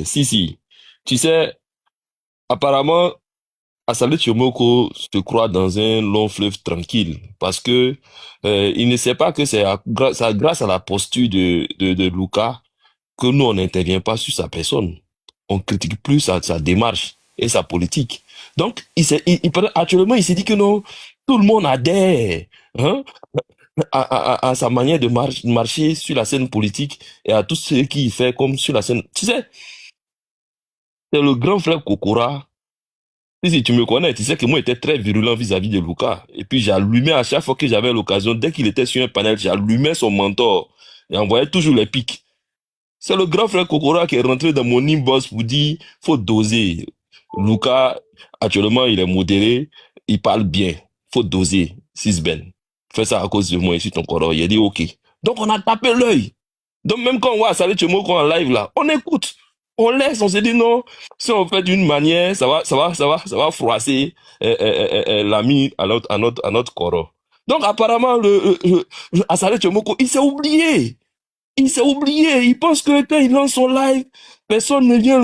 Si. Tu sais, apparemment, Asale Chiomoko se croit dans un long fleuve tranquille parce que il ne sait pas que c'est grâce à la posture de Luka que nous, on n'intervient pas sur sa personne. On critique plus sa démarche et sa politique. Donc, actuellement, il s'est dit que non, tout le monde adhère, hein, à sa manière de marcher sur la scène politique et à tout ce qu'il fait comme sur la scène. Tu sais, c'est le grand frère Kokora. Si tu me connais, tu sais que moi, j'étais très virulent vis-à-vis de Luca. Et puis, j'allumais à chaque fois que j'avais l'occasion, dès qu'il était sur un panel, j'allumais son mentor et envoyais toujours les pics. C'est le grand frère Kokora qui est rentré dans mon inbox pour dire, faut doser. Luca, actuellement, il est modéré, il parle bien. Faut doser, Sisben. Fais ça à cause de moi ici, ton corps. Il a dit, OK. Donc, on a tapé l'œil. Donc, même quand on voit Salé Tchemoko en live, là, on écoute. On laisse, on se dit non. Si on fait d'une manière, ça va froisser l'ami à notre corps. Donc, apparemment, Salé Tchemoko, il s'est oublié. Il s'est oublié. Il pense que quand il lance son live, personne ne vient,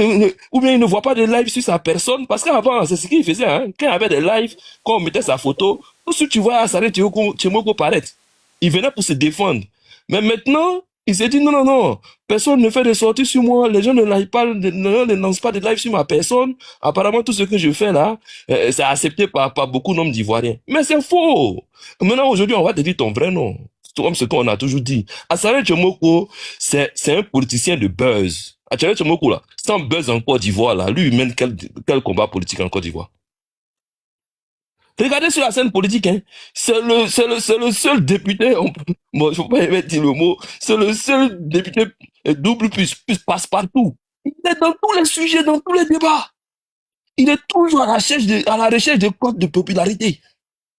ou bien il ne voit pas de live sur sa personne. Parce qu'avant, c'est ce qu'il faisait, hein. Quand il y avait des lives, quand on mettait sa photo, tout ce que tu vois Salé Tchemoko paraître. Il venait pour se défendre. Mais maintenant, il s'est dit non, personne ne fait de sorties sur moi, les gens ne like pas, ne lancent pas de live sur ma personne. Apparemment, tout ce que je fais là, c'est accepté par beaucoup d'hommes d'Ivoiriens. Mais c'est faux. Maintenant, aujourd'hui, on va te dire ton vrai nom. Comme ce qu'on a toujours dit. Asare Tchomoko, c'est un politicien de buzz. Asare Tchomoko, là, sans buzz en Côte d'Ivoire, là, lui, il mène quel combat politique en Côte d'Ivoire? Regardez sur la scène politique, hein. C'est le seul député, bon, je ne faut pas dire le mot, c'est le seul député double plus passe-partout. Il est dans tous les sujets, dans tous les débats. Il est toujours à la recherche de codes de popularité.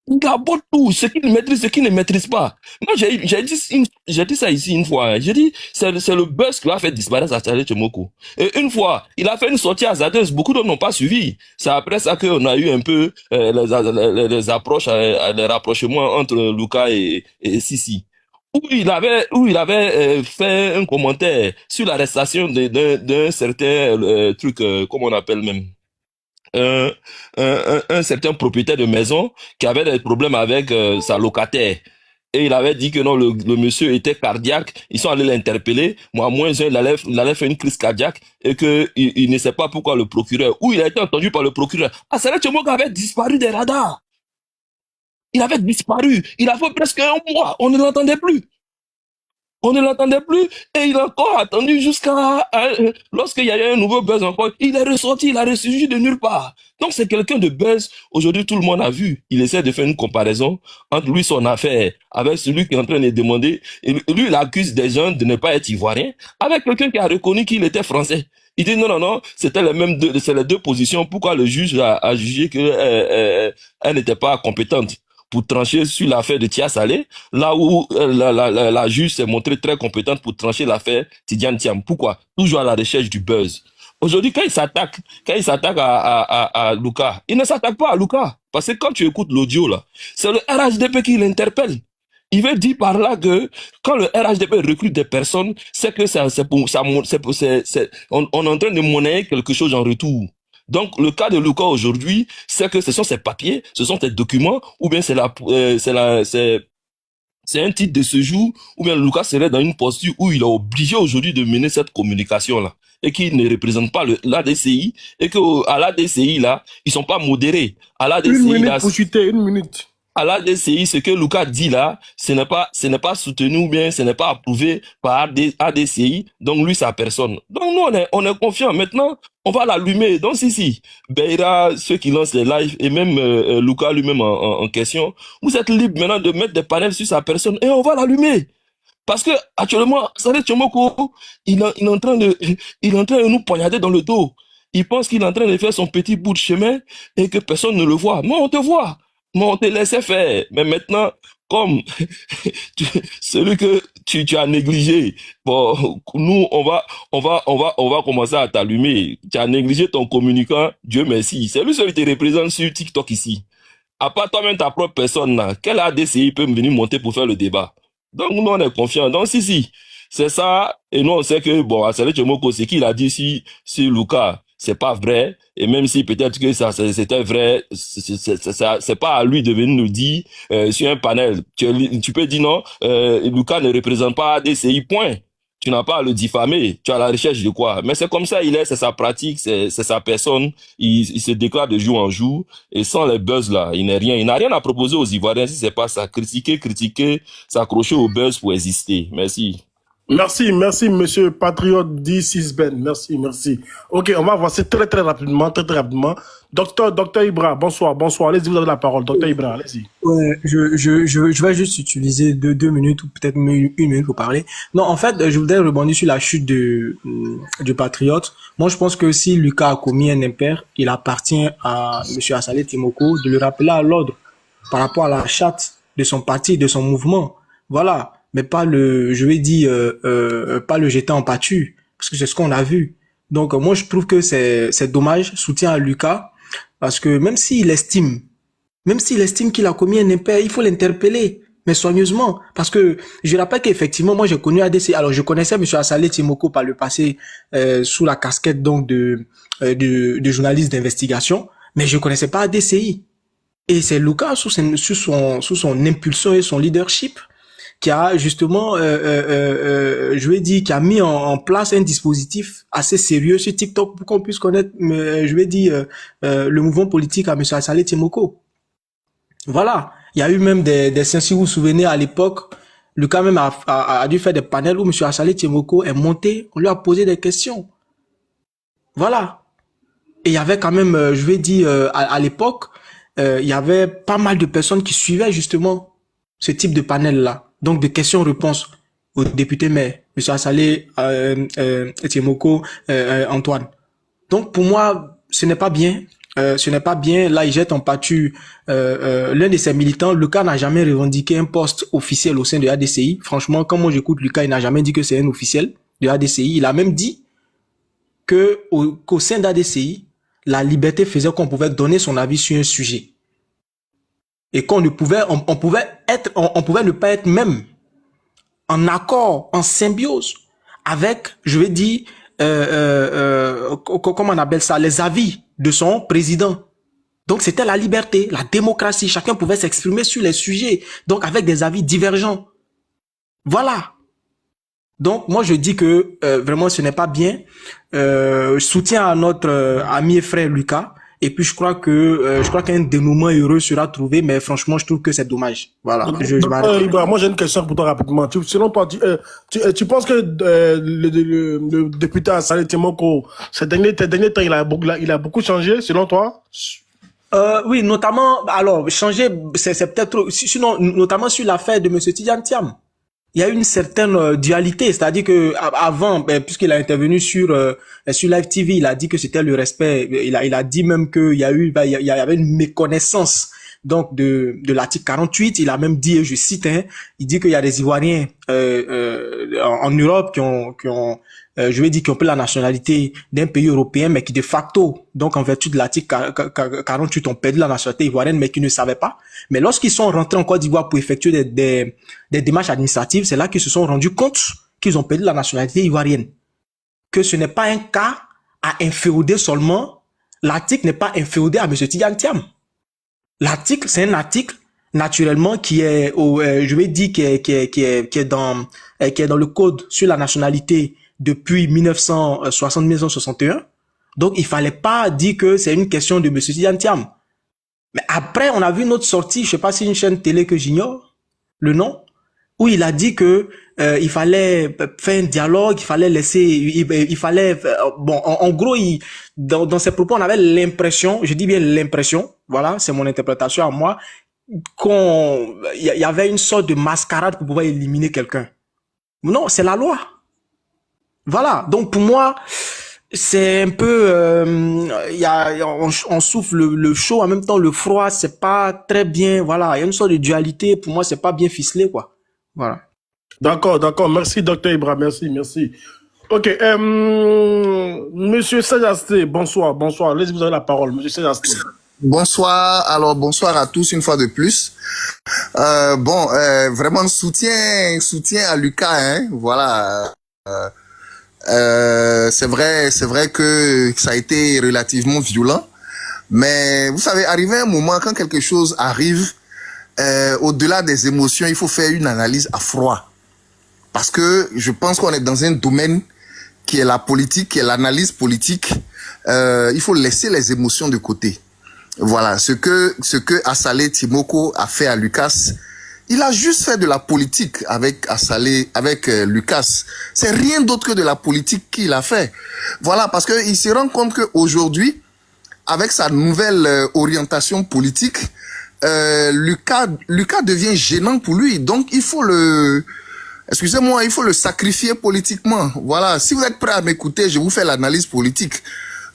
Il aborde tout, ce qu'il maîtrise, ce qu'il ne maîtrise pas. Moi, j'ai dit ça ici une fois. Hein. J'ai dit, c'est le buzz qui a fait disparaître Sacha Chemoko. Et une fois, il a fait une sortie à Zadeus, beaucoup d'autres n'ont pas suivi. C'est après ça qu'on a eu un peu les approches, les rapprochements entre Luca et Sissi. Où il avait fait un commentaire sur l'arrestation d'un certain truc, comment on appelle même un, un certain propriétaire de maison qui avait des problèmes avec sa locataire. Et il avait dit que non, le monsieur était cardiaque. Ils sont allés l'interpeller. Moi, moins un, il allait faire une crise cardiaque et que il ne sait pas pourquoi le procureur, ou il a été entendu par le procureur. Ah, c'est là que Tchomok avait disparu des radars. Il avait disparu. Il a fait presque un mois. On ne l'entendait plus. On ne l'entendait plus et il a encore attendu jusqu'à lorsqu'il y a eu un nouveau buzz encore, il est ressorti, il a ressurgi de nulle part. Donc c'est quelqu'un de buzz. Aujourd'hui, tout le monde a vu. Il essaie de faire une comparaison entre lui, son affaire, avec celui qui est en train de demander. Et lui, il accuse des gens de ne pas être ivoiriens, avec quelqu'un qui a reconnu qu'il était français. Il dit non, c'était c'est les deux positions. Pourquoi le juge a jugé que elle n'était pas compétente pour trancher sur l'affaire de Tia Salé, là où la juge s'est montrée très compétente pour trancher l'affaire Tidiane Thiam. Pourquoi? Toujours à la recherche du buzz. Aujourd'hui, quand il s'attaque à Luca, il ne s'attaque pas à Luca. Parce que quand tu écoutes l'audio, là, c'est le RHDP qui l'interpelle. Il veut dire par là que quand le RHDP recrute des personnes, c'est que on est en train de monnayer quelque chose en retour. Donc, le cas de Luca aujourd'hui, c'est que ce sont ses papiers, ce sont ses documents, ou bien c'est un titre de séjour, ou bien Lucas serait dans une posture où il est obligé aujourd'hui de mener cette communication-là, et qu'il ne représente pas l'ADCI, et qu'à l'ADCI, là, ils sont pas modérés. À Une l'ADCI, minute là, pour chuter, une minute. à l'ADCI, ce que Lucas dit là, ce n'est pas soutenu ou bien ce n'est pas approuvé par ADCI. Donc lui, sa personne. Donc nous, on est confiant. Maintenant, on va l'allumer. Donc si, Beira, ceux qui lancent les lives et même Lucas lui-même en question, vous êtes libre maintenant de mettre des panels sur sa personne et on va l'allumer. Parce que actuellement, Saleh Tchomoko, il est en train il est en train de nous poignarder dans le dos. Il pense qu'il est en train de faire son petit bout de chemin et que personne ne le voit. Moi, on te voit. Moi, on te laissait faire. Mais maintenant, comme celui que tu as négligé, bon, nous, on va commencer à t'allumer. Tu as négligé ton communicant, Dieu merci. C'est lui celui qui te représente sur TikTok ici. À part toi-même, ta propre personne, là, quel ADCI peut venir monter pour faire le débat? Donc, nous, on est confiants. Donc, si, C'est ça. Et nous, on sait que, bon, Assalé Tchemoko, c'est qu'il a dit si Lucas, c'est pas vrai. Et même si peut-être que c'était vrai, c'est pas à lui de venir nous dire, sur un panel. Tu peux dire non, Lucas ne représente pas ADCI, point. Tu n'as pas à le diffamer. Tu as la recherche de quoi? Mais c'est comme ça, c'est sa pratique, c'est sa personne. Il se déclare de jour en jour. Et sans les buzz là, il n'a rien à proposer aux Ivoiriens si c'est pas ça. Critiquer, s'accrocher au buzz pour exister. Merci. Merci, monsieur Patriote D6 Ben. Merci. Ok, on va avancer très rapidement. Docteur Ibra, bonsoir. Allez-y, vous avez la parole. Docteur Ibra, allez-y. Ouais, je vais juste utiliser deux minutes ou peut-être une minute pour parler. Non, en fait, je voudrais rebondir sur la chute du Patriote. Moi, je pense que si Lucas a commis un impair, il appartient à monsieur Assalé Tchemoko de le rappeler à l'ordre par rapport à la charte de son parti, de son mouvement. Voilà. Mais pas pas le jeter en pâture. Parce que c'est ce qu'on a vu. Donc, moi, je trouve que c'est dommage. Soutien à Lucas. Parce que même s'il estime qu'il a commis un impair, il faut l'interpeller, mais soigneusement. Parce que je rappelle qu'effectivement, moi j'ai connu ADCI. Alors je connaissais M. Assalé Tchemoko par le passé sous la casquette donc de journaliste d'investigation, mais je connaissais pas ADCI. Et c'est Lucas sous son impulsion et son leadership qui a justement, je vais dire, qui a mis en place un dispositif assez sérieux sur TikTok pour qu'on puisse connaître, je vais dire, le mouvement politique à M. Assalé Tchemoko. Voilà. Il y a eu même des scènes, si vous vous souvenez, à l'époque, Lucas même a dû faire des panels où M. Assalé Tchemoko est monté, on lui a posé des questions. Voilà. Et il y avait quand même, je vais dire, à l'époque, il y avait pas mal de personnes qui suivaient justement ce type de panel-là. Donc, de questions-réponses au député maire, M. Assalé Tchemoko, Antoine. Donc, pour moi, ce n'est pas bien. Là, il jette en pâture l'un de ses militants. Lucas n'a jamais revendiqué un poste officiel au sein de ADCI. Franchement, quand moi j'écoute Lucas, il n'a jamais dit que c'est un officiel de ADCI. Il a même dit qu'au sein d'ADCI, la liberté faisait qu'on pouvait donner son avis sur un sujet. Et qu'on ne pouvait, on pouvait ne pas être même en accord, en symbiose avec, je vais dire, comment on appelle ça, les avis de son président. Donc c'était la liberté, la démocratie. Chacun pouvait s'exprimer sur les sujets, donc avec des avis divergents. Voilà. Donc moi je dis que vraiment ce n'est pas bien. Soutien à notre ami et frère Lucas. Et puis je crois qu'un dénouement heureux sera trouvé, mais franchement je trouve que c'est dommage. Voilà. Moi j'ai une question pour toi rapidement. Selon toi, tu penses que le député Assalé Tchemoko, ces derniers temps, il a beaucoup changé, selon toi? Oui, notamment, alors changer, c'est peut-être trop. Sinon, notamment sur l'affaire de Monsieur Tidjane Thiam. Il y a une certaine dualité, c'est-à-dire que avant, puisqu'il a intervenu sur Live TV, il a dit que c'était le respect. Il a dit même qu'il y avait une méconnaissance donc de l'article 48. Il a même dit, je cite, il dit qu'il y a des Ivoiriens en Europe qui ont je vais dire qui ont pris la nationalité d'un pays européen, mais qui de facto, donc en vertu de l'article 48, ont perdu la nationalité ivoirienne, mais qui ne savaient pas. Mais lorsqu'ils sont rentrés en Côte d'Ivoire pour effectuer des démarches administratives, c'est là qu'ils se sont rendus compte qu'ils ont perdu la nationalité ivoirienne. Que ce n'est pas un cas à inféoder seulement. L'article n'est pas inféodé à M. Tidjane Thiam. L'article, c'est un article naturellement qui est, je vais dire, qui est dans le code sur la nationalité depuis 1960-1961. Donc, il fallait pas dire que c'est une question de M. Tidjane Thiam. Mais après, on a vu une autre sortie, je sais pas si une chaîne télé que j'ignore le nom, où il a dit que il fallait faire un dialogue, il fallait laisser, il fallait, bon, en gros, dans ses propos, on avait l'impression, je dis bien l'impression, voilà, c'est mon interprétation à moi, il y avait une sorte de mascarade pour pouvoir éliminer quelqu'un. Non, c'est la loi. Voilà. Donc pour moi, c'est un peu, on souffle le chaud en même temps le froid, c'est pas très bien. Voilà, il y a une sorte de dualité. Pour moi, c'est pas bien ficelé, quoi. Voilà. D'accord. Merci, docteur Ibra. Merci. Ok. Monsieur Sajasté, bonsoir. Laissez-vous avez la parole, monsieur Sajasté. Bonsoir, alors bonsoir à tous une fois de plus. Vraiment soutien à Lucas, hein. Voilà. C'est vrai que ça a été relativement violent, mais vous savez, arrivé un moment quand quelque chose arrive, au-delà des émotions, il faut faire une analyse à froid, parce que je pense qu'on est dans un domaine qui est la politique, qui est l'analyse politique. Il faut laisser les émotions de côté. Voilà, ce que Assalé Timoko a fait à Lucas, il a juste fait de la politique avec Assalé, avec Lucas. C'est rien d'autre que de la politique qu'il a fait. Voilà, parce que il se rend compte qu'aujourd'hui, avec sa nouvelle orientation politique, Lucas devient gênant pour lui. Donc il faut excusez-moi, il faut le sacrifier politiquement. Voilà, si vous êtes prêt à m'écouter, je vous fais l'analyse politique.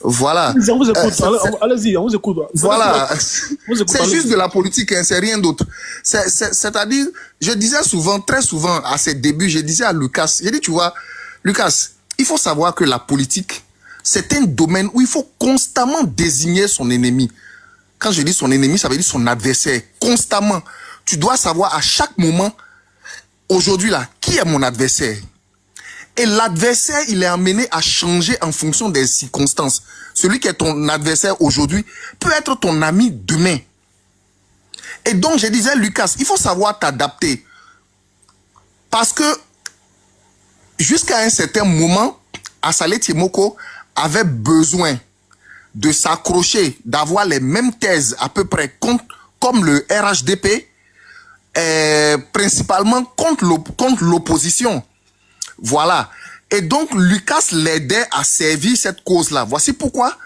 Voilà. On vous écoute. Allez-y, on vous écoute. Voilà. C'est juste de la politique, hein, c'est rien d'autre. C'est-à-dire, je disais souvent, très souvent, à ses débuts, je disais à Lucas, j'ai dit, tu vois, Lucas, il faut savoir que la politique, c'est un domaine où il faut constamment désigner son ennemi. Quand je dis son ennemi, ça veut dire son adversaire. Constamment. Tu dois savoir à chaque moment, aujourd'hui là, qui est mon adversaire? Et l'adversaire, il est amené à changer en fonction des circonstances. Celui qui est ton adversaire aujourd'hui peut être ton ami demain. Et donc, je disais, Lucas, il faut savoir t'adapter. Parce que, jusqu'à un certain moment, Assalé Timoko avait besoin de s'accrocher, d'avoir les mêmes thèses à peu près comme le RHDP, principalement contre l'opposition. Voilà. Et donc, Lucas l'aidait à servir cette cause-là. Voici pourquoi,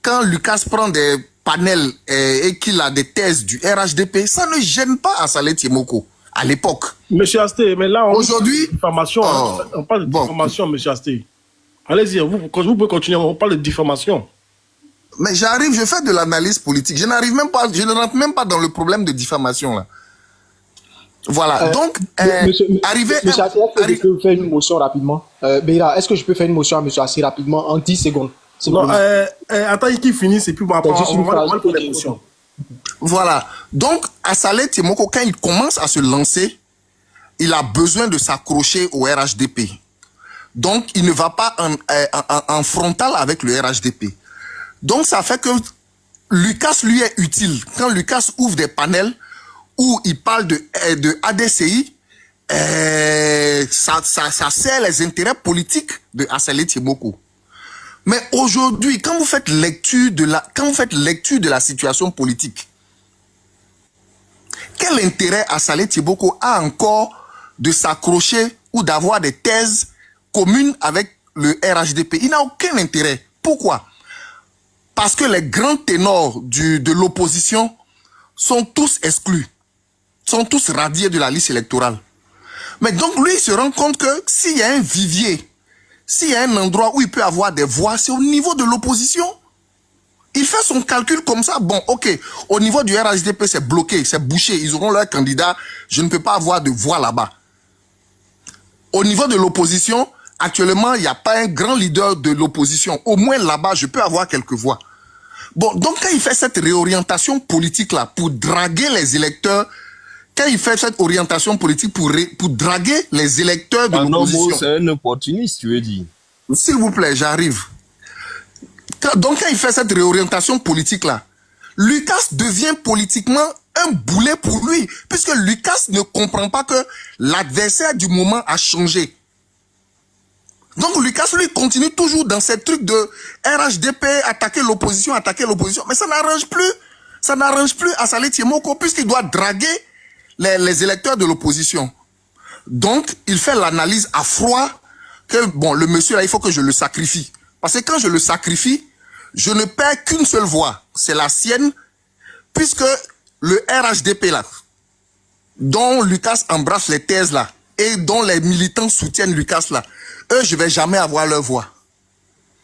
quand Lucas prend des panels et qu'il a des thèses du RHDP, ça ne gêne pas Assalé Timoko à l'époque. Monsieur Asté, mais là, aujourd'hui, on parle de diffamation, monsieur Asté. Allez-y, vous pouvez continuer, on parle de diffamation. Mais j'arrive, je fais de l'analyse politique. Je ne rentre même pas dans le problème de diffamation, là. Voilà, donc, Monsieur Assé, est-ce que je peux faire une motion rapidement? Beira, est-ce que je peux faire une motion à monsieur Assé rapidement en 10 secondes? Non, attends qu'il finisse et puis on va prendre les motions. Voilà, donc, Assalé Timoko, quand il commence à se lancer, il a besoin de s'accrocher au RHDP. Donc, il ne va pas en frontal avec le RHDP. Donc, ça fait que Lucas lui est utile. Quand Lucas ouvre des panels, où il parle de ADCI, ça sert les intérêts politiques de Assalé Timoko. Mais aujourd'hui, quand vous faites lecture de la situation politique, quel intérêt Assalé Timoko a encore de s'accrocher ou d'avoir des thèses communes avec le RHDP? Il n'a aucun intérêt. Pourquoi? Parce que les grands ténors de l'opposition sont tous exclus, sont tous radiés de la liste électorale. Mais donc lui, il se rend compte que s'il y a un vivier, s'il y a un endroit où il peut avoir des voix, c'est au niveau de l'opposition. Il fait son calcul comme ça. Bon, ok, au niveau du RHDP, c'est bloqué, c'est bouché, ils auront leur candidat, je ne peux pas avoir de voix là-bas. Au niveau de l'opposition, actuellement, il n'y a pas un grand leader de l'opposition. Au moins là-bas, je peux avoir quelques voix. Bon, donc quand il fait cette réorientation politique-là pour draguer les électeurs, quand il fait cette orientation politique pour draguer les électeurs de l'opposition. C'est un opportuniste, tu veux dire. S'il vous plaît, j'arrive. Donc quand il fait cette réorientation politique-là, Lucas devient politiquement un boulet pour lui, puisque Lucas ne comprend pas que l'adversaire du moment a changé. Donc Lucas, lui, continue toujours dans ces trucs de RHDP, attaquer l'opposition, mais ça n'arrange plus Assalé Timoko, puisqu'il doit draguer les électeurs de l'opposition. Donc, il fait l'analyse à froid que, bon, le monsieur là, il faut que je le sacrifie. Parce que quand je le sacrifie, je ne perds qu'une seule voix. C'est la sienne, puisque le RHDP là, dont Lucas embrasse les thèses là, et dont les militants soutiennent Lucas là, eux, je ne vais jamais avoir leur voix.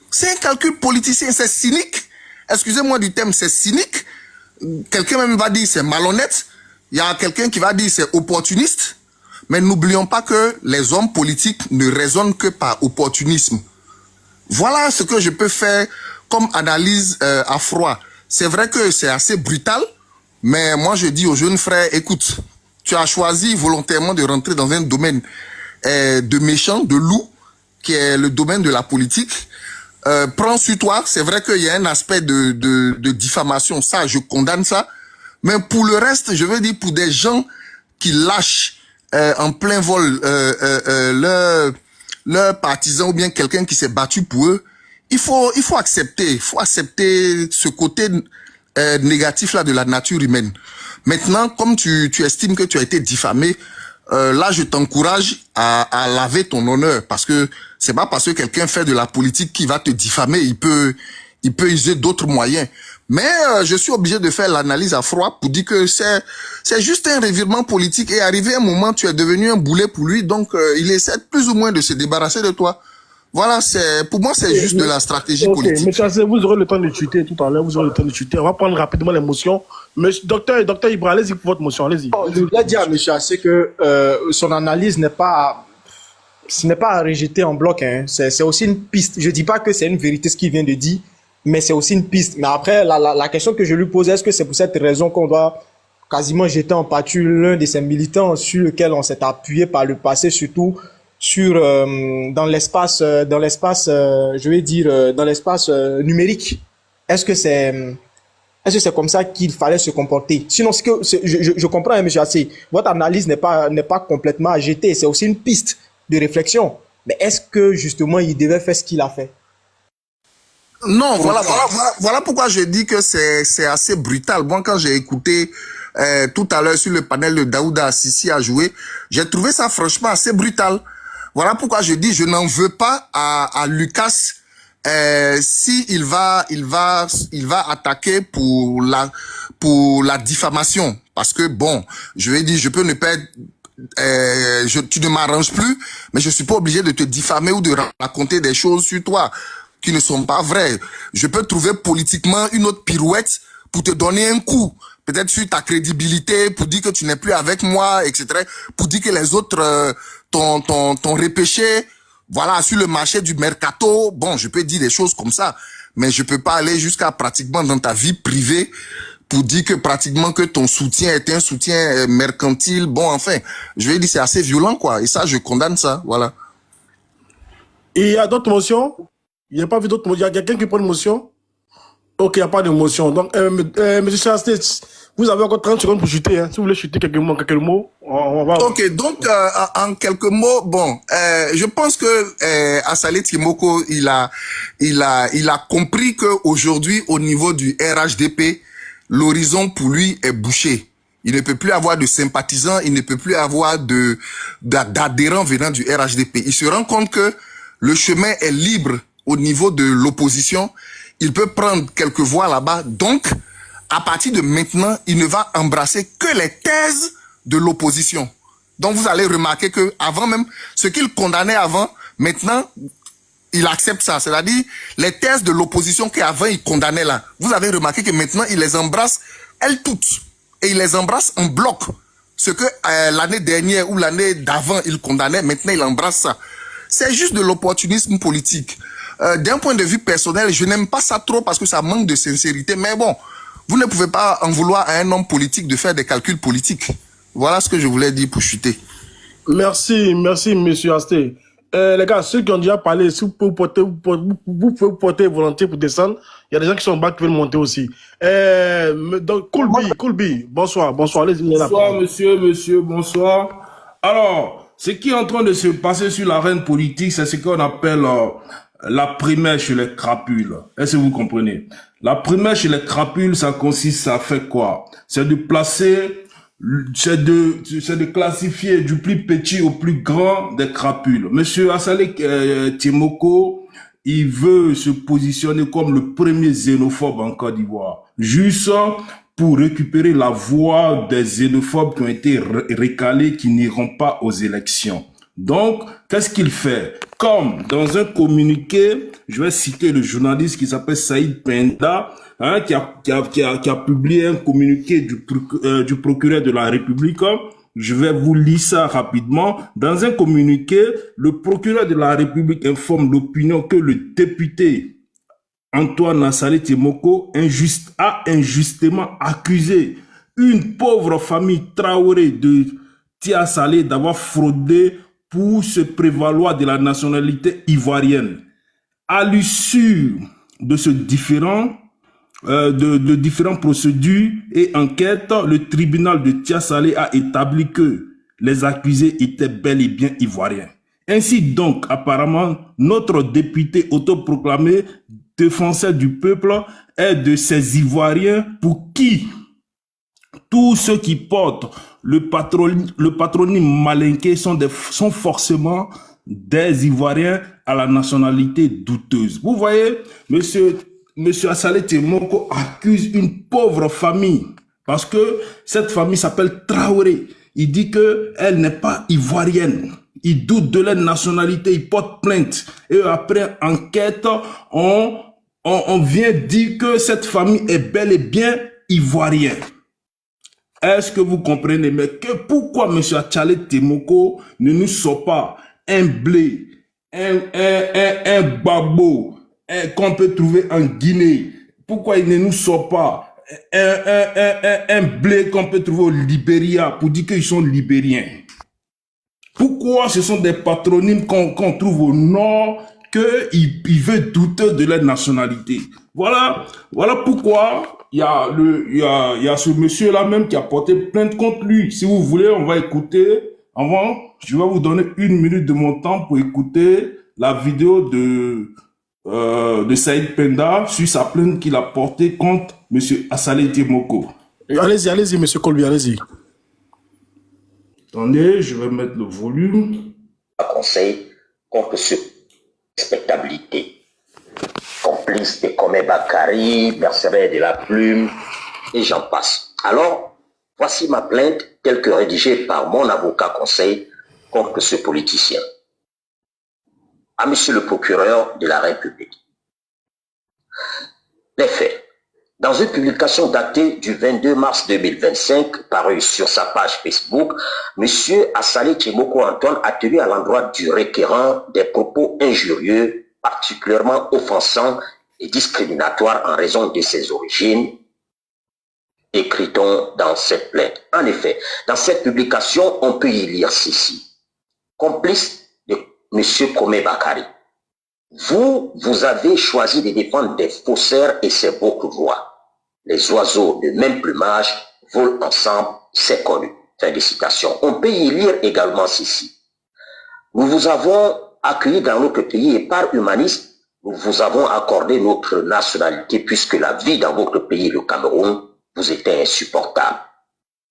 C'est un calcul politicien, c'est cynique. Excusez-moi du terme, c'est cynique. Quelqu'un même va dire c'est malhonnête. Il y a quelqu'un qui va dire c'est opportuniste. Mais n'oublions pas que les hommes politiques ne raisonnent que par opportunisme. Voilà ce que je peux faire comme analyse à froid. c'est vrai que c'est assez brutal, mais moi je dis aux jeunes frères, écoute, tu as choisi volontairement de rentrer dans un domaine de méchant, de loup, qui est le domaine de la politique. Prends sur toi, c'est vrai qu'il y a un aspect de diffamation, ça, je condamne ça. Mais pour le reste, je veux dire, pour des gens qui lâchent en plein vol leur partisan ou bien quelqu'un qui s'est battu pour eux, il faut accepter ce côté négatif là de la nature humaine. Maintenant, comme tu estimes que tu as été diffamé, là, je t'encourage à laver ton honneur, parce que c'est pas parce que quelqu'un fait de la politique qui va te diffamer, il peut user d'autres moyens. Mais je suis obligé de faire l'analyse à froid pour dire que c'est juste un revirement politique, et arrivé un moment, tu es devenu un boulet pour lui, donc il essaie plus ou moins de se débarrasser de toi. Voilà, pour moi, c'est juste de la stratégie politique. Mais Chassé, vous aurez le temps de chuter tout à l'heure, vous aurez le temps de chuter. On va prendre rapidement les motions. Docteur Ibra, allez-y pour votre motion, allez-y. Je voulais dire à M. Chassé que son analyse ce n'est pas à rejeter en bloc, hein. C'est aussi une piste. Je dis pas que c'est une vérité ce qu'il vient de dire, mais c'est aussi une piste. Mais après, la question que je lui posais, est-ce que c'est pour cette raison qu'on doit quasiment jeter en pâture l'un de ces militants sur lequel on s'est appuyé par le passé, surtout sur dans l'espace je vais dire dans l'espace numérique. Est-ce que c'est comme ça qu'il fallait se comporter? Sinon, je comprends, hein, monsieur Assé, votre analyse n'est pas complètement à jeter, c'est aussi une piste de réflexion. Mais est-ce que justement il devait faire ce qu'il a fait? Non, voilà pourquoi je dis que c'est assez brutal. Moi, quand j'ai écouté tout à l'heure sur le panel de Daouda Assisi à jouer, j'ai trouvé ça franchement assez brutal. Voilà pourquoi je dis, je n'en veux pas à Lucas si il va attaquer pour la diffamation, parce que bon, je vais dire, je peux ne pas être, tu ne m'arranges plus, mais je suis pas obligé de te diffamer ou de raconter des choses sur toi qui ne sont pas vraies. Je peux trouver politiquement une autre pirouette pour te donner un coup, peut-être sur ta crédibilité, pour dire que tu n'es plus avec moi, etc., pour dire que les autres t'ont repêché, voilà, sur le marché du mercato. Bon, je peux dire des choses comme ça, mais je peux pas aller jusqu'à pratiquement dans ta vie privée pour dire que pratiquement que ton soutien est un soutien mercantile. Bon, enfin, je vais dire, c'est assez violent, quoi, et ça, je condamne ça, voilà. Et il y a d'autres motions? Il n'y a pas vu d'autres motions? Il y a quelqu'un qui prend une motion? Ok, il n'y a pas de motion. Donc, monsieur Chasté, vous avez encore 30 secondes pour chuter. Hein. Si vous voulez chuter quelques mots, on va... Ok, donc, en quelques mots, bon, je pense que Assalé Timoko, il a compris que aujourd'hui, au niveau du RHDP, l'horizon pour lui est bouché. Il ne peut plus avoir de sympathisants, il ne peut plus avoir d'adhérents venant du RHDP. Il se rend compte que le chemin est libre au niveau de l'opposition. Il peut prendre quelques voix là-bas. Donc, à partir de maintenant, il ne va embrasser que les thèses de l'opposition. Donc, vous allez remarquer que avant même, ce qu'il condamnait avant, maintenant, il accepte ça. C'est-à-dire, les thèses de l'opposition qu'avant il condamnait là. Vous avez remarqué que maintenant, il les embrasse, elles toutes. Et il les embrasse en bloc. Ce que l'année dernière ou l'année d'avant, il condamnait, maintenant, il embrasse ça. C'est juste de l'opportunisme politique. D'un point de vue personnel, je n'aime pas ça trop parce que ça manque de sincérité. Mais bon, vous ne pouvez pas en vouloir à un homme politique de faire des calculs politiques. Voilà ce que je voulais dire pour chuter. Merci, monsieur Asté. Les gars, ceux qui ont déjà parlé, si vous pouvez vous pouvez porter volontiers pour descendre. Il y a des gens qui sont en bas qui veulent monter aussi. Donc, Koulbi, bonsoir, allez-y. Bonsoir, monsieur, bonsoir. Alors, ce qui est en train de se passer sur l'arène politique, c'est ce qu'on appelle la primaire chez les crapules. Est-ce que vous comprenez? La primaire chez les crapules, ça consiste à faire quoi? C'est de placer, c'est de classifier du plus petit au plus grand des crapules. Monsieur Assalé Timoko, il veut se positionner comme le premier xénophobe en Côte d'Ivoire. Juste pour récupérer la voix des xénophobes qui ont été recalés, qui n'iront pas aux élections. Donc, qu'est-ce qu'il fait? Comme dans un communiqué, je vais citer le journaliste qui s'appelle Saïd Penda, hein, qui a publié un communiqué du procureur de la République. Je vais vous lire ça rapidement. Dans un communiqué, le procureur de la République informe l'opinion que le député Antoine Assalé Temoko a injustement accusé une pauvre famille Traoré de Tia Salé d'avoir fraudé pour se prévaloir de la nationalité ivoirienne. À l'issue de ce différent, de différentes procédures et enquêtes, le tribunal de Tia Salé a établi que les accusés étaient bel et bien ivoiriens. Ainsi donc, apparemment, notre député autoproclamé défenseur du peuple est de ces Ivoiriens pour qui tous ceux qui portent le patronyme malinqué sont forcément des Ivoiriens à la nationalité douteuse. Vous voyez, monsieur Assalé Temoko accuse une pauvre famille parce que cette famille s'appelle Traoré. Il dit qu'elle n'est pas ivoirienne. Il doute de leur nationalité, il porte plainte. Et après enquête, on vient dire que cette famille est bel et bien ivoirienne. Est-ce que vous comprenez? Mais pourquoi M. Assalé Temoko ne nous sort pas un blé, un babo qu'on peut trouver en Guinée? Pourquoi il ne nous sort pas un blé qu'on peut trouver au Libéria pour dire qu'ils sont libériens? Pourquoi ce sont des patronymes qu'on trouve au nord qu'ils veulent douter de leur nationalité? Voilà pourquoi il y a ce monsieur-là même qui a porté plainte contre lui. Si vous voulez, on va écouter. Avant, je vais vous donner 1 minute de mon temps pour écouter la vidéo de Saïd Penda sur sa plainte qu'il a portée contre monsieur Assalé Temoko. Allez-y, monsieur Colby, allez-y. Attendez, je vais mettre le volume. Conseil contre ce respectabilité. Complice de Komé Bakari, mercenaire de la plume, et j'en passe. Alors, voici ma plainte telle que rédigée par mon avocat conseil contre ce politicien. À monsieur le procureur de la République. Les faits. Dans une publication datée du 22 mars 2025, parue sur sa page Facebook, M. Assalé Temoko Antoine a tenu à l'endroit du requérant des propos injurieux, particulièrement offensants et discriminatoires en raison de ses origines, écrit-on dans cette plainte. En effet, dans cette publication, on peut y lire ceci. Complice de M. Komé Bakari. Vous avez choisi de défendre des faussaires et c'est votre voix. Les oiseaux de même plumage volent ensemble, c'est connu. Fin de citation. On peut y lire également ceci. Nous vous avons accueilli dans notre pays et par humanisme, nous vous avons accordé notre nationalité puisque la vie dans votre pays, le Cameroun, vous était insupportable.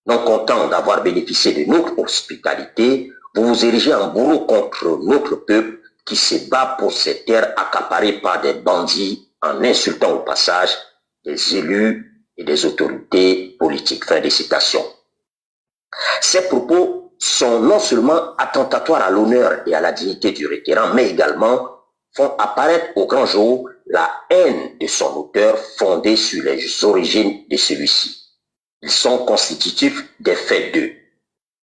Non content d'avoir bénéficié de notre hospitalité, vous vous érigez en bourreau contre notre peuple qui se bat pour ces terres accaparées par des bandits en insultant au passage des élus et des autorités politiques. Fin de citation. Ces propos sont non seulement attentatoires à l'honneur et à la dignité du requérant, mais également font apparaître au grand jour la haine de son auteur fondée sur les origines de celui-ci. Ils sont constitutifs des faits de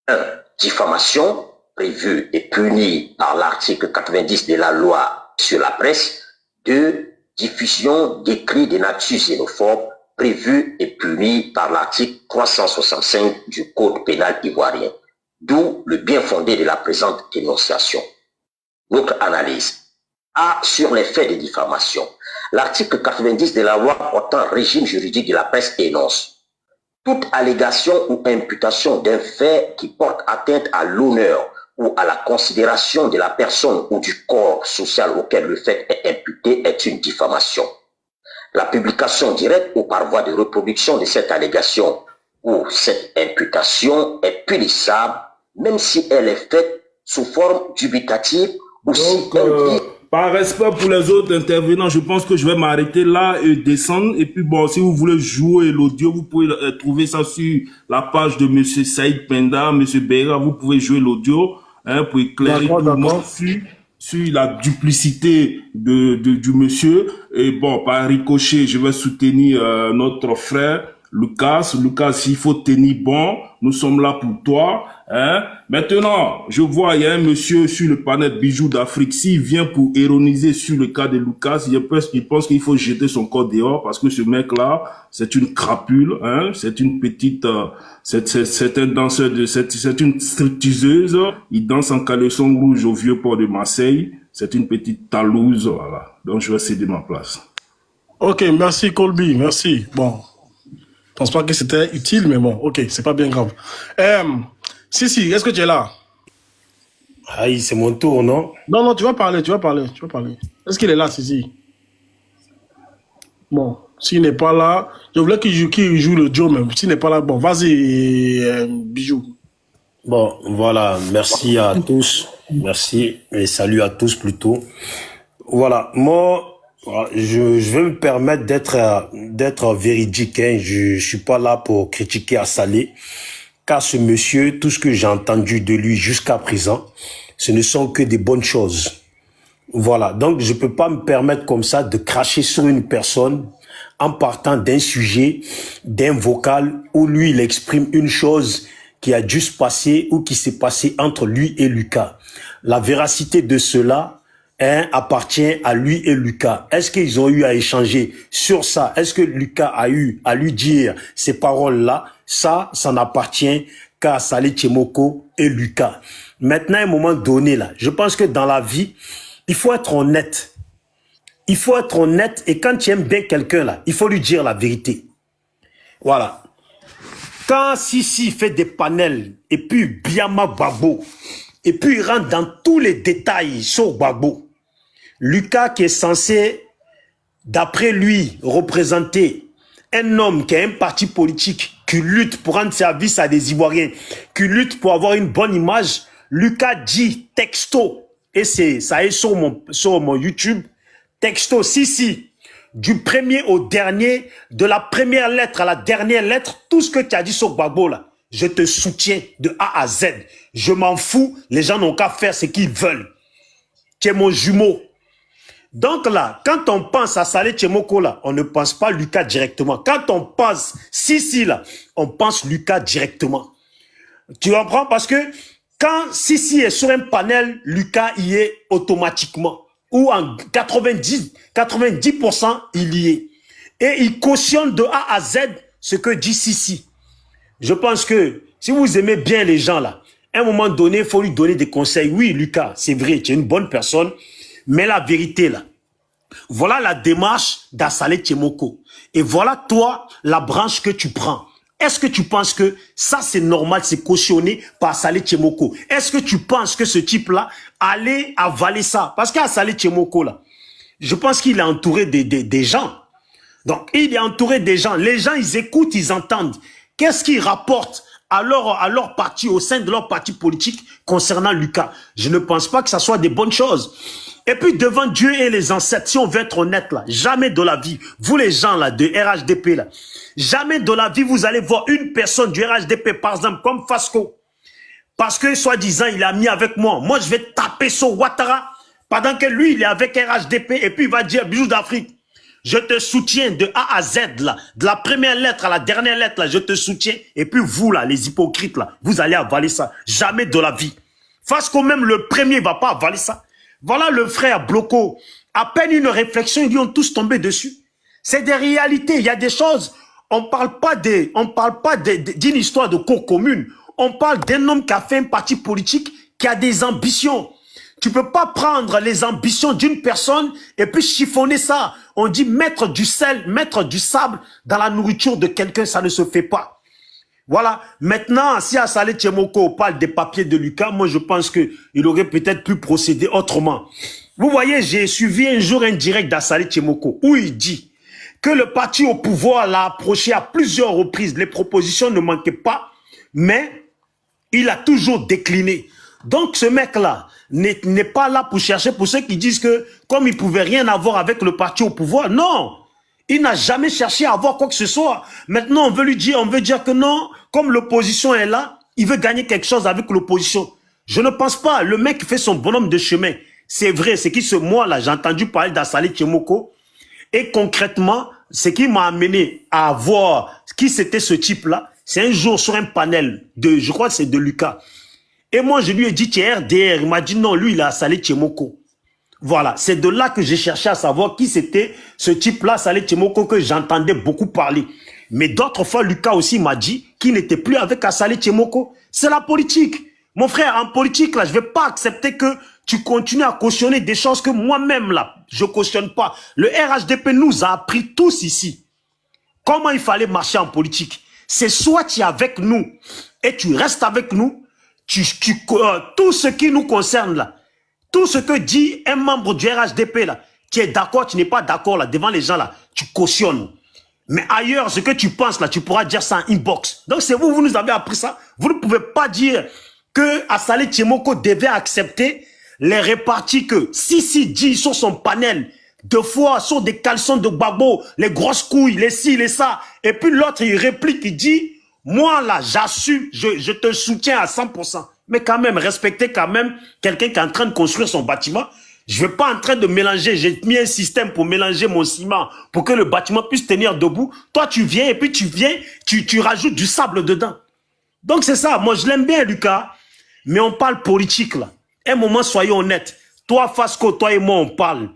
1. Diffamation, prévue et punie par l'article 90 de la loi sur la presse. 2. Diffusion d'écrits de nature xénophobe, prévue et punie par l'article 365 du Code pénal ivoirien. D'où le bien fondé de la présente dénonciation. Notre analyse. A. Sur les faits de diffamation. L'article 90 de la loi portant régime juridique de la presse énonce: toute allégation ou imputation d'un fait qui porte atteinte à l'honneur ou à la considération de la personne ou du corps social auquel le fait est imputé est une diffamation. La publication directe ou par voie de reproduction de cette allégation ou cette imputation est punissable, même si elle est faite sous forme dubitative ou si elle par respect pour les autres intervenants, je pense que je vais m'arrêter là et descendre. Et puis bon, si vous voulez jouer l'audio, vous pouvez trouver ça sur la page de monsieur Saïd Penda, monsieur Beira. Vous pouvez jouer l'audio pour éclairer tout le monde sur la duplicité du monsieur. Et bon, par ricochet, je vais soutenir notre frère Lucas, s'il faut tenir bon, nous sommes là pour toi. Hein? Maintenant, je vois, il y a un monsieur sur le panel Bijoux d'Afrique. S'il vient pour ironiser sur le cas de Lucas, il pense qu'il faut jeter son corps dehors parce que ce mec-là, c'est une crapule, hein? C'est une petite, c'est un danseur c'est une stripteaseuse. Il danse en caleçon rouge au vieux port de Marseille. C'est une petite talouse, voilà. Donc, je vais céder ma place. Ok, merci Colby, merci. Bon, je pense pas que c'était utile, mais bon, ok, c'est pas bien grave. Si, est-ce que tu es là? Aïe, c'est mon tour, non? Non, tu vas parler. Est-ce qu'il est là, si? Bon, s'il n'est pas là, je voulais qu'il joue le Joe même. S'il n'est pas là, bon, vas-y, Bijou. Bon, voilà, merci à tous. Merci et salut à tous plutôt. Voilà, moi, je vais me permettre d'être véridique. Hein. Je suis pas là pour critiquer à Saleh. Car ce monsieur, tout ce que j'ai entendu de lui jusqu'à présent, ce ne sont que des bonnes choses. Voilà, donc je peux pas me permettre comme ça de cracher sur une personne en partant d'un sujet, d'un vocal où lui il exprime une chose qui a dû se passer ou qui s'est passé entre lui et Lucas. La véracité de cela appartient à lui et Lucas. Est-ce qu'ils ont eu à échanger sur ça? Est-ce que Lucas a eu à lui dire ces paroles-là? Ça n'appartient qu'à Saleh Tchemoko et Lucas. Maintenant, à un moment donné, là, je pense que dans la vie, il faut être honnête. Il faut être honnête et quand tu aimes bien quelqu'un, là, il faut lui dire la vérité. Voilà. Quand Sisi fait des panels et puis Biama Babo, et puis il rentre dans tous les détails sur Babo, Lucas qui est censé, d'après lui, représenter un homme qui a un parti politique qui lutte pour rendre service à des Ivoiriens, qui lutte pour avoir une bonne image, Lucas dit texto, et ça est sur mon YouTube, texto, si, du premier au dernier, de la première lettre à la dernière lettre, tout ce que tu as dit sur Gbagbo là, je te soutiens de A à Z. Je m'en fous, les gens n'ont qu'à faire ce qu'ils veulent. Tu es mon jumeau. Donc là, quand on pense à Saleh Tchemoko là, on ne pense pas Lucas directement. Quand on pense Sisi là, on pense Lucas directement. Tu comprends? Parce que quand Sisi est sur un panel, Lucas y est automatiquement. Ou en 90%, il y est. Et il cautionne de A à Z ce que dit Sisi. Je pense que si vous aimez bien les gens là, à un moment donné, il faut lui donner des conseils. Oui, Lucas, c'est vrai, tu es une bonne personne, mais la vérité là, voilà la démarche d'Saleh Tchemoko. Et voilà toi, la branche que tu prends. Est-ce que tu penses que ça c'est normal, c'est cautionné par Saleh Tchemoko? Est-ce que tu penses que ce type-là allait avaler ça? Parce qu'à Saleh Tchemoko là, je pense qu'il est entouré des gens. Donc il est entouré des gens. Les gens, ils écoutent, ils entendent. Qu'est-ce qu'ils rapportent à leur parti, au sein de leur parti politique concernant Lucas? Je ne pense pas que ça soit des bonnes choses. Et puis devant Dieu et les ancêtres, si on veut être honnête là, jamais de la vie, vous les gens là de RHDP là, jamais de la vie vous allez voir une personne du RHDP par exemple comme Fasco, parce que soi-disant il est ami avec moi, moi je vais taper sur Ouattara pendant que lui il est avec RHDP et puis il va dire Bijoux d'Afrique, je te soutiens de A à Z là, de la première lettre à la dernière lettre là, je te soutiens et puis vous là les hypocrites là, vous allez avaler ça, jamais de la vie. Fasco même le premier va pas avaler ça. Voilà le frère Bloco. À peine une réflexion, ils lui ont tous tombé dessus. C'est des réalités. Il y a des choses. On parle pas d'une histoire de cour commune. On parle d'un homme qui a fait un parti politique qui a des ambitions. Tu peux pas prendre les ambitions d'une personne et puis chiffonner ça. On dit mettre du sel, mettre du sable dans la nourriture de quelqu'un, ça ne se fait pas. Voilà. Maintenant, si à Saleh Tchemoko parle des papiers de Lucas, moi je pense qu'il aurait peut-être pu procéder autrement. Vous voyez, j'ai suivi un jour un direct d'Saleh Tchemoko où il dit que le parti au pouvoir l'a approché à plusieurs reprises. Les propositions ne manquaient pas, mais il a toujours décliné. Donc ce mec-là n'est pas là pour chercher, pour ceux qui disent que comme il pouvait rien avoir avec le parti au pouvoir, non. Il n'a jamais cherché à avoir quoi que ce soit. Maintenant, on veut dire que non, comme l'opposition est là, il veut gagner quelque chose avec l'opposition. Je ne pense pas. Le mec fait son bonhomme de chemin. C'est vrai, c'est qui moi là, j'ai entendu parler d'Saleh Tchemoko. Et concrètement, ce qui m'a amené à voir qui c'était ce type-là, c'est un jour sur un panel de, je crois que c'est de Lucas. Et moi, je lui ai dit, tu es RDR. Il m'a dit, non, lui, il a Saleh Tchemoko. Voilà, c'est de là que j'ai cherché à savoir qui c'était ce type-là, Saleh Tchemoko, que j'entendais beaucoup parler. Mais d'autres fois, Lucas aussi m'a dit qu'il n'était plus avec Saleh Tchemoko. C'est la politique. Mon frère, en politique, là, je vais pas accepter que tu continues à cautionner des choses que moi-même, là, je cautionne pas. Le RHDP nous a appris tous ici comment il fallait marcher en politique. C'est soit tu es avec nous et tu restes avec nous, tout ce qui nous concerne là, tout ce que dit un membre du RHDP là, tu es d'accord, tu n'es pas d'accord là, devant les gens là, tu cautionnes. Mais ailleurs, ce que tu penses là, tu pourras dire ça en inbox. Donc c'est vous, vous nous avez appris ça. Vous ne pouvez pas dire que Saleh Tchemoko devait accepter les réparties que Sisi dit sur son panel, deux fois sur des caleçons de babo, les grosses couilles, les ci, les ça. Et puis l'autre, il réplique, il dit, moi là, j'assume, je te soutiens à 100%. Mais quand même, respectez quand même quelqu'un qui est en train de construire son bâtiment. Je ne vais pas en train de mélanger, j'ai mis un système pour mélanger mon ciment, pour que le bâtiment puisse tenir debout. Toi, tu viens et puis tu rajoutes du sable dedans. Donc c'est ça, moi je l'aime bien Lucas, mais on parle politique là. Un moment, soyons honnêtes. Toi, Fasco, toi et moi, on parle.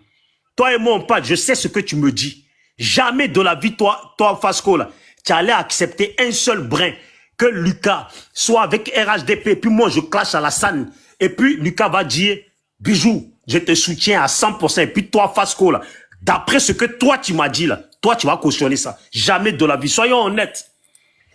Toi et moi, on parle. Je sais ce que tu me dis. Jamais de la vie, toi Fasco, là, tu allais accepter un seul brin que Lucas soit avec RHDP. Puis moi, je clash à la scène. Et puis, Lucas va dire, Bijou, je te soutiens à 100%. Et puis toi, Fasco, là, d'après ce que toi, tu m'as dit, là, toi, tu vas cautionner ça. Jamais de la vie. Soyons honnêtes.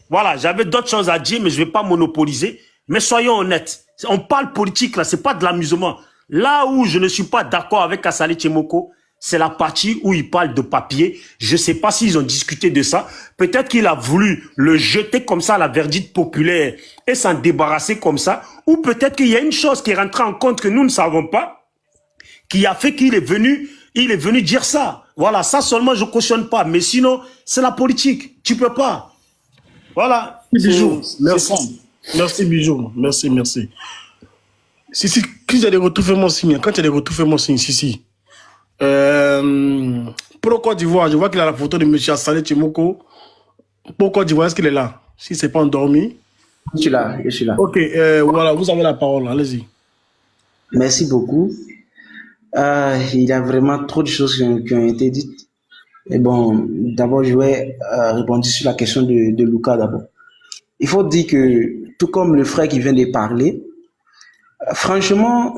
Voilà, j'avais d'autres choses à dire, mais je ne vais pas monopoliser. Mais soyons honnêtes. On parle politique, là, c'est pas de l'amusement. Là où je ne suis pas d'accord avec Saleh Tchemoko, c'est la partie où il parle de papier. Je ne sais pas s'ils ont discuté de ça. Peut-être qu'il a voulu le jeter comme ça à la verdicte populaire et s'en débarrasser comme ça. Ou peut-être qu'il y a une chose qui est rentrée en compte que nous ne savons pas, qui a fait qu'il est venu dire ça. Voilà, ça seulement je cautionne pas. Mais sinon, c'est la politique. Tu peux pas. Voilà. Bijou, merci. Merci, Bijou. Merci. Si, quand il y a des retours, fais-moi signe. Quand il y a des retours, fais-moi signe. Si. Pour Côte d'Ivoire, je vois qu'il a la photo de M. Saleh Tchemoko. Pour Côte d'Ivoire, est-ce qu'il est là? Si c'est pas endormi. Je suis là. Ok, voilà, vous avez la parole, allez-y. Merci beaucoup. Il y a vraiment trop de choses qui ont été dites. Et bon, d'abord, je vais répondre sur la question de Lucas d'abord. Il faut dire que, tout comme le frère qui vient de parler, franchement,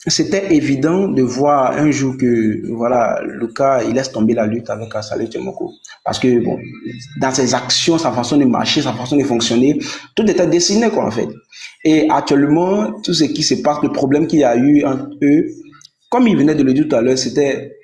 c'était évident de voir un jour que, voilà, Lucas, il laisse tomber la lutte avec Saleh Tchemoko. Parce que, bon, dans ses actions, sa façon de marcher, sa façon de fonctionner, tout était dessiné, quoi, en fait. Et actuellement, tout ce qui se passe, le problème qu'il y a eu entre eux, comme il venait de le dire tout à l'heure, c'était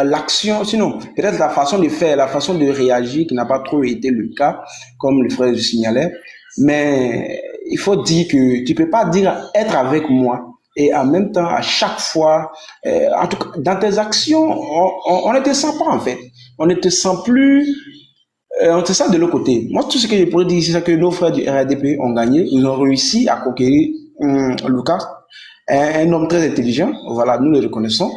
l'action, sinon, peut-être la façon de faire, la façon de réagir qui n'a pas trop été le cas, comme le frère le signalait. Mais il faut dire que tu peux pas dire être avec moi et en même temps, à chaque fois, en tout cas, dans tes actions, on ne te sent pas, en fait. On ne te sent plus, on te sent de l'autre côté. Moi, tout ce que je pourrais dire, c'est que nos frères du RDP ont gagné. Ils ont réussi à conquérir Lucas, un homme très intelligent. Voilà, nous le reconnaissons.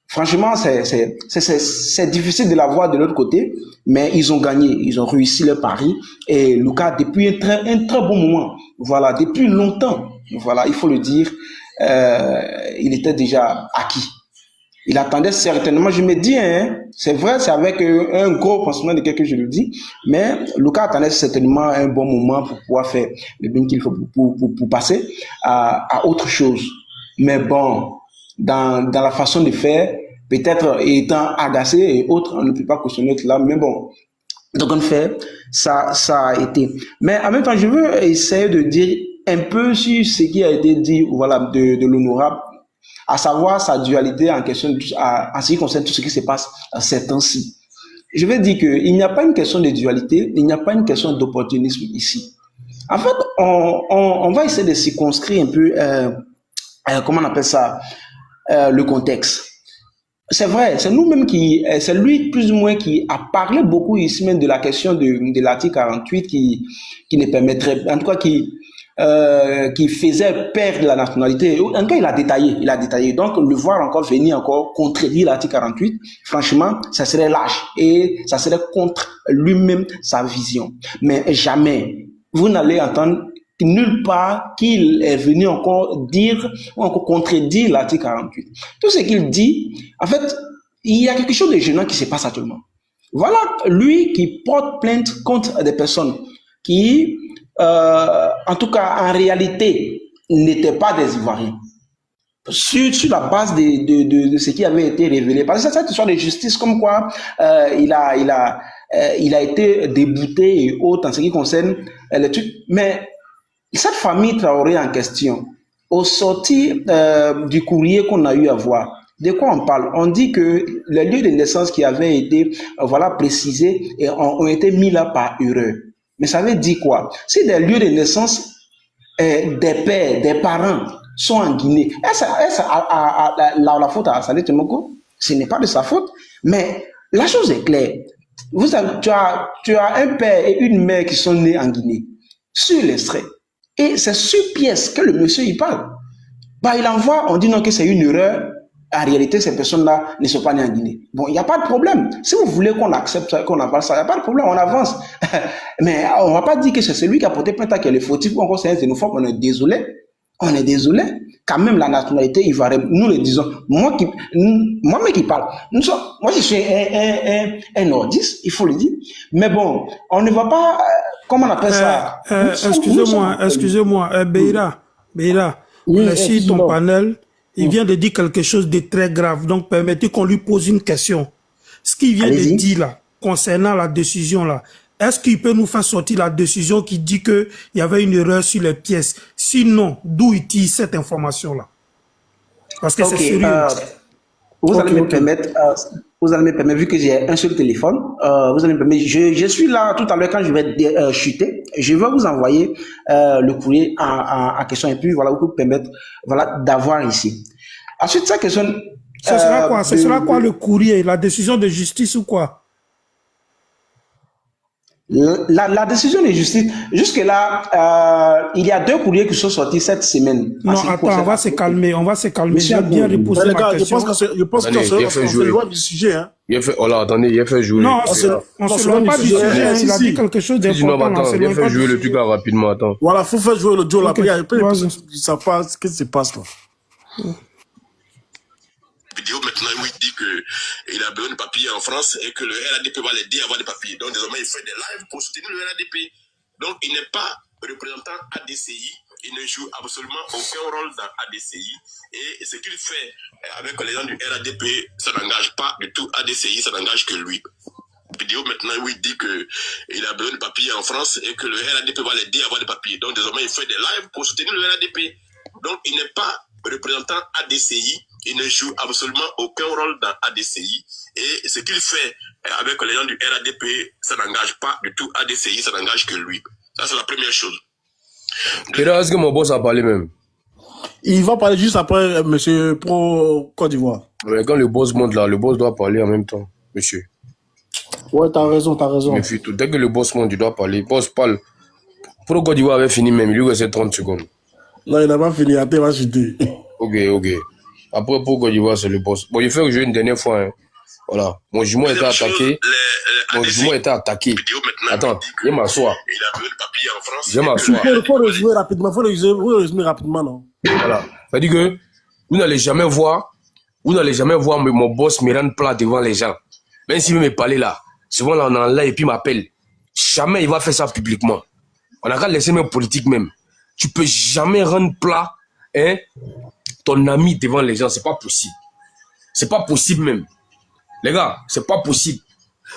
Franchement, c'est difficile de l'avoir de l'autre côté, mais ils ont gagné, ils ont réussi leur pari. Et Lucas, depuis un très bon moment, voilà, depuis longtemps, voilà, il faut le dire, il était déjà acquis. Il attendait certainement, je me dis, hein, c'est vrai, c'est avec un gros pansement de quelqu'un, je le dis, mais Lucas attendait certainement un bon moment pour pouvoir faire le bien qu'il faut pour passer à autre chose. Mais bon, dans la façon de faire, peut-être étant agacé et autres, on ne peut pas cautionner cela, mais bon, donc en fait, ça a été. Mais en même temps, je veux essayer de dire un peu sur ce qui a été dit, voilà, de l'honorable, à savoir sa dualité en question, en ce qui concerne tout ce qui se passe à ces temps-ci. Je veux dire qu'il n'y a pas une question de dualité, il n'y a pas une question d'opportunisme ici. En fait, on va essayer de circonscrire un peu, comment on appelle ça, le contexte. C'est vrai, c'est nous-mêmes c'est lui plus ou moins qui a parlé beaucoup ici même de la question de l'article 48 qui ne permettrait, en tout cas qui qui faisait perdre la nationalité. En cas, il a détaillé. Donc, le voir encore venir encore contredire l'article 48, franchement, ça serait lâche et ça serait contre lui-même sa vision. Mais jamais, vous n'allez entendre nulle part qu'il est venu encore dire ou encore contredire l'article 48. Tout ce qu'il dit, en fait, il y a quelque chose de gênant qui se passe actuellement. Voilà lui qui porte plainte contre des personnes qui, en tout cas, en réalité, n'étaient pas des Ivoiriens. Sur la base de ce qui avait été révélé. Parce que cette histoire de justice, comme quoi il a été débouté et autres en ce qui concerne les trucs. Mais cette famille Traoré en question, au sorti du courrier qu'on a eu à voir, de quoi on parle? On dit que les lieux de naissance qui avaient été précisés et ont été mis là par erreur. Mais ça veut dire quoi? Si des lieux de naissance des pères, des parents sont en Guinée, est-ce la faute à Saleh Temoko? Ce n'est pas de sa faute. Mais la chose est claire. Tu as un père et une mère qui sont nés en Guinée, sur l'extrait. Et c'est sur pièce que le monsieur y parle. Il envoie, on dit non que c'est une erreur. En réalité, ces personnes-là ne sont pas nées en Guinée. Bon, il n'y a pas de problème. Si vous voulez qu'on accepte ça, qu'on avance ça, il n'y a pas de problème, on avance. Mais on ne va pas dire que c'est celui qui a porté plainte qui est le fautif ou encore c'est un xénophobe. On est désolé. On est désolé. Quand même, la nationalité ivoirienne, nous le disons. Moi-même qui parle. Moi, je suis un nordiste, il faut le dire. Mais bon, on ne va pas, comment on appelle ça? Excusez-moi, Beira, on est sur ton panel. Il vient de dire quelque chose de très grave. Donc, permettez qu'on lui pose une question. Ce qu'il vient de dire là, concernant la décision là, est-ce qu'il peut nous faire sortir la décision qui dit qu'il y avait une erreur sur les pièces? Sinon, d'où il tire cette information-là? Parce que c'est sérieux. Vous allez me permettre, vu que j'ai un seul téléphone, vous allez me permettre, je suis là tout à l'heure quand je vais chuter, je vais vous envoyer le courrier en question et puis voilà, vous pouvez permettre d'avoir ici. Ensuite, ça question. Ce sera quoi? Ce sera quoi le courrier? La décision de justice ou quoi? La décision de justice, jusque-là, il y a 2 courriers qui sont sortis cette semaine. Non, attends, on va se calmer. J'ai bien reposé ma question. Je pense qu'on se loin du sujet. Hein. Il a fait, oh là, attendez, il a fait jouer. Non, on se loin pas du sujet. Il a dit quelque chose d'important. Il a fait jouer le truc là rapidement, attends. Voilà, faut faire jouer le Joe là. Après, ils savent pas ce qui se passe là. Vidéo maintenant où il dit qu'il a besoin de papiers en France et que le RADP va l'aider à avoir des papiers. Donc désormais il fait des lives pour soutenir le RADP. Donc il n'est pas représentant ADCI, il ne joue absolument aucun rôle dans ADCI et ce qu'il fait avec les gens du RADP, ça n'engage pas du tout ADCI, ça n'engage que lui. Vidéo maintenant où il dit qu'il a besoin de papiers en France et que le RADP va l'aider à avoir des papiers. Donc désormais il fait des lives pour soutenir le RADP. Donc il n'est pas représentant ADCI, il ne joue absolument aucun rôle dans ADCI et ce qu'il fait avec les gens du RADP, ça n'engage pas du tout ADCI, ça n'engage que lui. Ça c'est la première chose. Et là, est-ce que mon boss a parlé même? Il va parler juste après, monsieur Pro Côte d'Ivoire. Mais quand le boss monte là, le boss doit parler en même temps, monsieur. Ouais, t'as raison. Mais tout, dès que le boss monte, il doit parler. Le boss parle. Pro Côte d'Ivoire avait fini même, il lui restait 30 secondes. Non, il n'a pas fini, après il va chuter. Ok. Après, pour Côte d'Ivoire, c'est le boss. Bon, il fait que jouer une dernière fois. Hein. Voilà. Mon jumeau était attaqué. Attends, je vais m'asseoir. Je vais m'asseoir. Il faut le jouer rapidement, non? Voilà. C'est-à-dire que vous n'allez jamais voir mon boss me rendre plat devant les gens. Même s'il veut me parler là, souvent là, on est en live et puis il m'appelle. Jamais il va faire ça publiquement. On a qu'à laisser même politique même. Tu peux jamais rendre plat, hein, ton ami devant les gens, c'est pas possible. C'est pas possible même. Les gars, c'est pas possible.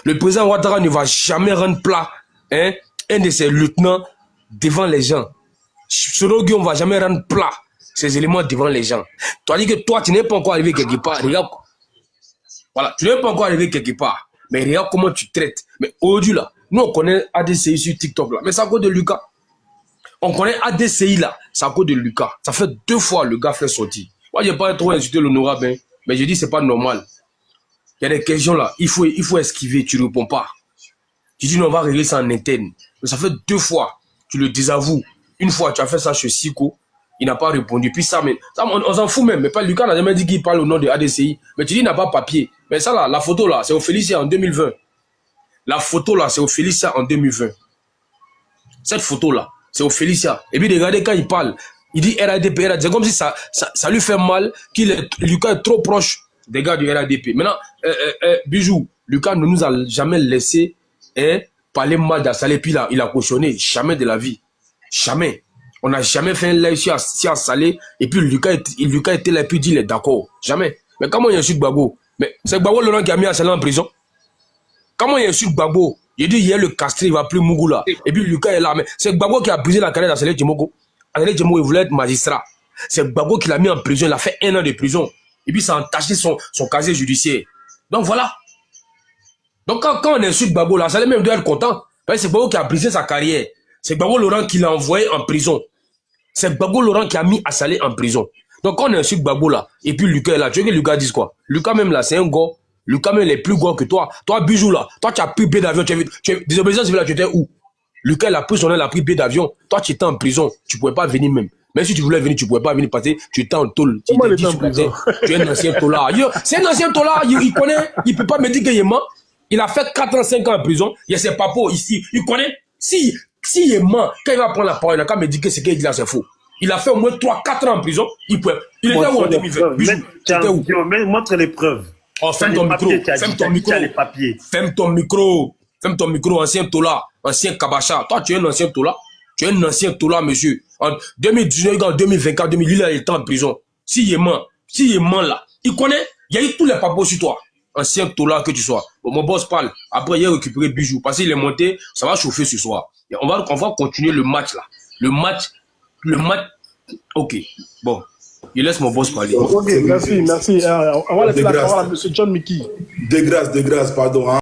Le président Ouattara ne va jamais rendre plat, hein, un de ses lieutenants devant les gens. Selon Guillaume, on va jamais rendre plat ces éléments devant les gens. Tu as dit que toi, tu n'es pas encore arrivé quelque part. Regarde. Voilà, tu n'es pas encore arrivé quelque part. Mais regarde comment tu traites. Mais aujourd'hui là, nous on connaît ADCI sur TikTok là, mais c'est à cause de Lucas. On connaît ADCI là, c'est à cause de Lucas. Ça fait 2 fois le gars fait sortir. Moi, j'ai pas trop insulté l'honorable, hein, mais je dis c'est pas normal. Il y a des questions là, il faut esquiver, tu réponds pas. Tu dis non, on va régler ça en interne. Mais ça fait 2 fois, tu le désavoues. Une fois, tu as fait ça chez Siko, il n'a pas répondu. Puis ça, on s'en fout même. Mais pas, Lucas n'a jamais dit qu'il parle au nom de ADCI. Mais tu dis qu'il n'a pas papier. Mais ça, là, la photo, là, c'est au Félicia en 2020. La photo, là, c'est au Félicia en 2020. Cette photo-là, c'est au Félicia. Et puis, regardez quand il parle. Il dit RADP, RADP. C'est comme si ça lui fait mal Lucas est trop proche des gars du RADP. Maintenant, Bijou, Lucas ne nous a jamais laissé parler mal d'Assalé. Puis il a cautionné. Jamais de la vie. Jamais. On n'a jamais fait un live sur Assalé. Et puis Lucas était là et puis il dit il est d'accord. Jamais. Mais comment il y a su Gbagbo? Mais c'est Gbagbo Laurent qui a mis Assalé en prison. Comment il y a su Gbagbo? Il dit il y a le castré, il va plus Mougoula. Et puis Lucas est là. Mais c'est Gbagbo qui a brisé la carrière d'Assalé Djemoko. Assalé Djemoko, il voulait être magistrat. C'est Gbagbo qui l'a mis en prison. Il a fait 1 an de prison. Et puis ça a entaché son casier judiciaire. Donc voilà. Donc quand on insulte Gbagbo, là, Assalé même doit être content. Parce que c'est Gbagbo qui a brisé sa carrière. C'est Gbagbo Laurent qui l'a envoyé en prison. C'est Gbagbo Laurent qui a mis Assalé en prison. Donc quand on insulte Gbagbo là, et puis Lucas est là, tu veux que Lucas dise quoi? Lucas même là, c'est un gars. Lucas même il est plus gros que toi. Toi, Bijou là, toi tu as pris billet d'avion. Désobéissance là, tu étais où? Lucas il a pris son aile, il a pris billet d'avion. Toi tu étais en prison. Tu pouvais pas venir même. Même si tu voulais venir, tu pouvais pas venir parce que tu étais en tôle. Tu es un ancien tôlard. C'est un ancien tôlard. Il connaît. Il peut pas me dire qu'il est mort. Il a fait 4 ans, 5 ans en prison. Il y a ses papos ici. Il connaît. Si il est mort, quand il va prendre la parole, il n'a qu'à me dire que ce qu'il dit là, c'est faux. Il a fait au moins 3-4 ans en prison. Il était où en 2020? C'était où? Montre les preuves. Oh, ferme ton micro. Ferme ton micro. Ferme ton micro. Ferme ton micro, ancien tola, ancien kabacha. Toi, tu es un ancien tola. Tu es un ancien tola, monsieur. En 2019, en 2024, 2008, il a été en prison. S'il est mort là, il connaît. Il y a eu tous les papos sur toi. Ancien tola que tu sois. Bon, mon boss parle. Après, il a récupéré Bijou. Parce qu'il est monté, ça va chauffer ce soir. Et on va continuer le match là. Le match. Ok. Bon. Il laisse mon boss parler. Ok, merci. On va laisser la parole à M. John Mickey. De grâce, pardon. Hein.